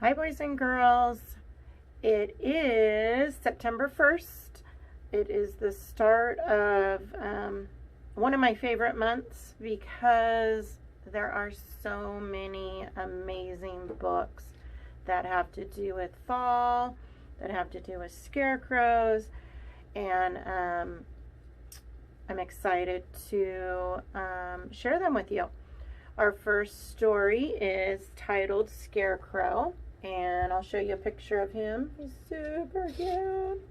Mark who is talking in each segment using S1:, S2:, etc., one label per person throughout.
S1: Hi boys and girls, it is September 1st. It is the start of one of my favorite months because there are so many amazing books that have to do with fall, that have to do with scarecrows, and I'm excited to share them with you. Our first story is titled Scarecrow. And I'll show you a picture of him. He's super cute.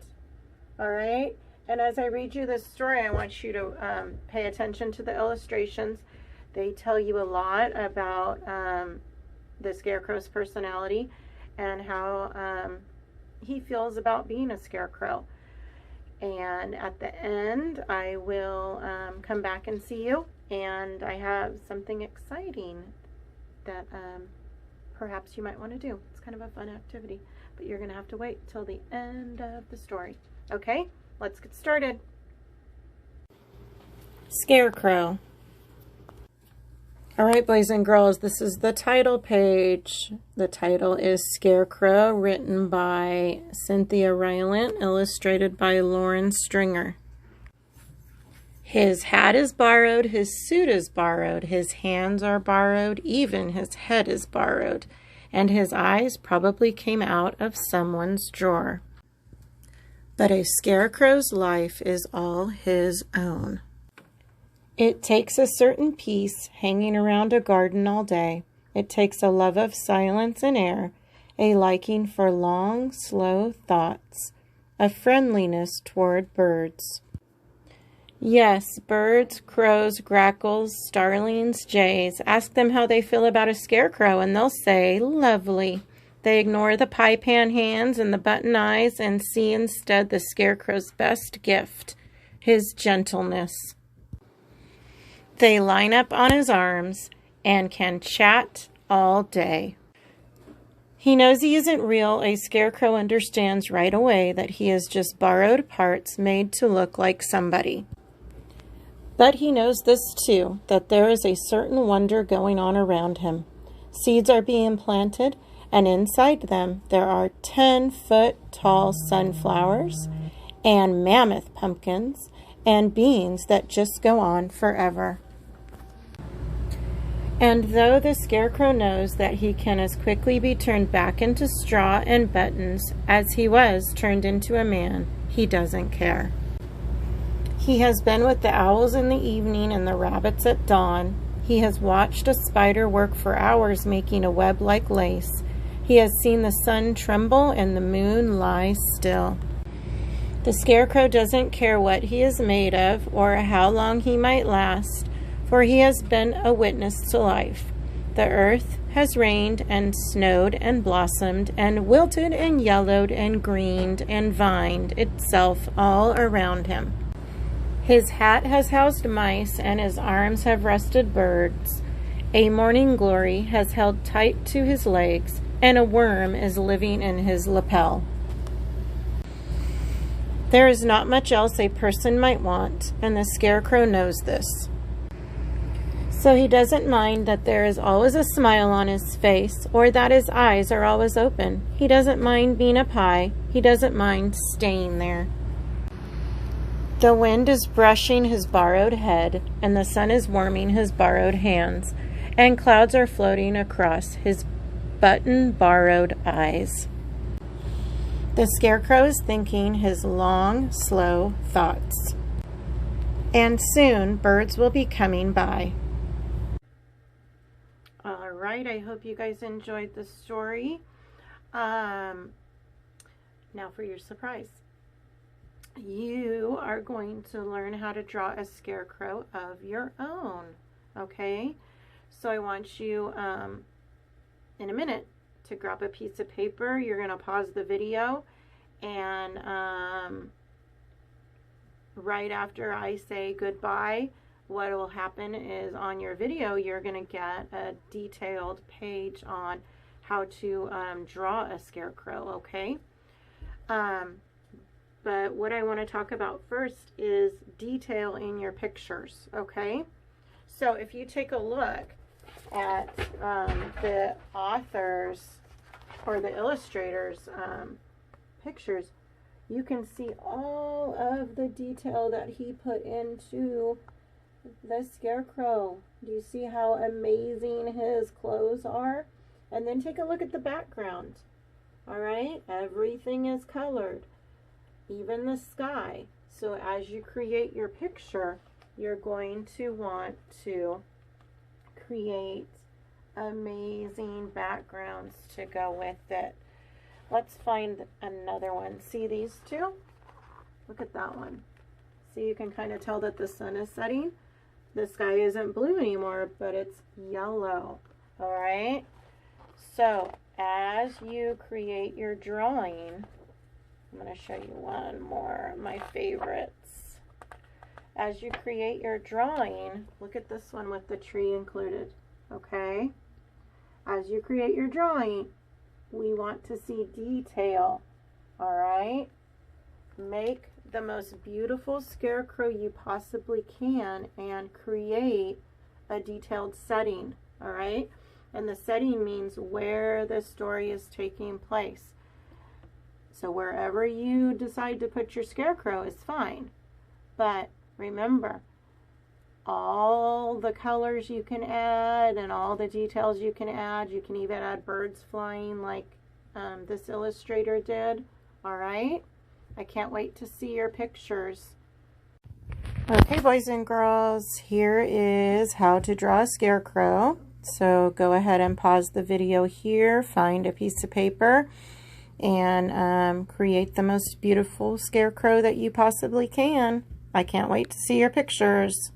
S1: All right. And as I read you this story, I want you to pay attention to the illustrations. They tell you a lot about the Scarecrow's personality and how he feels about being a scarecrow. And at the end, I will come back and see you. And I have something exciting that perhaps you might want to do. It's kind of a fun activity, but you're going to have to wait till the end of the story. Okay, let's get started. Scarecrow. All right, boys and girls, this is the title page. The title is Scarecrow, written by Cynthia Rylant, illustrated by Lauren Stringer. His hat is borrowed, his suit is borrowed, his hands are borrowed, even his head is borrowed, and his eyes probably came out of someone's drawer. But a scarecrow's life is all his own. It takes a certain peace hanging around a garden all day. It takes a love of silence and air, a liking for long, slow thoughts, a friendliness toward birds. Yes, birds, crows, grackles, starlings, jays. Ask them how they feel about a scarecrow, and they'll say, lovely. They ignore the pie pan hands and the button eyes and see instead the scarecrow's best gift, his gentleness. They line up on his arms and can chat all day. He knows he isn't real. A scarecrow understands right away that he is just borrowed parts made to look like somebody. But he knows this too, that there is a certain wonder going on around him. Seeds are being planted, and inside them there are 10-foot-tall sunflowers and mammoth pumpkins and beans that just go on forever. And though the scarecrow knows that he can as quickly be turned back into straw and buttons as he was turned into a man, he doesn't care. He has been with the owls in the evening and the rabbits at dawn. He has watched a spider work for hours making a web like lace. He has seen the sun tremble and the moon lie still. The scarecrow doesn't care what he is made of or how long he might last, for he has been a witness to life. The earth has rained and snowed and blossomed and wilted and yellowed and greened and vined itself all around him. His hat has housed mice, and his arms have rested birds. A morning glory has held tight to his legs, and a worm is living in his lapel. There is not much else a person might want, and the scarecrow knows this. So he doesn't mind that there is always a smile on his face, or that his eyes are always open. He doesn't mind being a pie. He doesn't mind staying there. The wind is brushing his borrowed head, and the sun is warming his borrowed hands, and clouds are floating across his button-borrowed eyes. The scarecrow is thinking his long, slow thoughts. And soon, birds will be coming by. All right, I hope you guys enjoyed the story. Now for your surprise. You are going to learn how to draw a scarecrow of your own, okay? So I want you, in a minute, to grab a piece of paper. You're going to pause the video, and right after I say goodbye, what will happen is on your video, you're going to get a detailed page on how to draw a scarecrow, okay? But what I want to talk about first is detail in your pictures, okay? So if you take a look at the author's or the illustrator's pictures, you can see all of the detail that he put into the Scarecrow. Do you see how amazing his clothes are? And then take a look at the background. All right, everything is colored, even the sky. So as you create your picture, you're going to want to create amazing backgrounds to go with it. Let's find another one. See these two? Look at that one. See, you can kind of tell that the sun is setting. The sky isn't blue anymore, but it's yellow. All right? So as you create your drawing, I'm going to show you one more of my favorites. As you create your drawing, look at this one with the tree included. Okay? As you create your drawing, we want to see detail. All right? Make the most beautiful scarecrow you possibly can and create a detailed setting. All right? And the setting means where the story is taking place. So wherever you decide to put your scarecrow is fine. But remember, all the colors you can add and all the details you can add. You can even add birds flying like this illustrator did. All right? I can't wait to see your pictures. Okay, boys and girls, here is how to draw a scarecrow. So go ahead and pause the video here, find a piece of paper, and create the most beautiful scarecrow that you possibly can. I can't wait to see your pictures.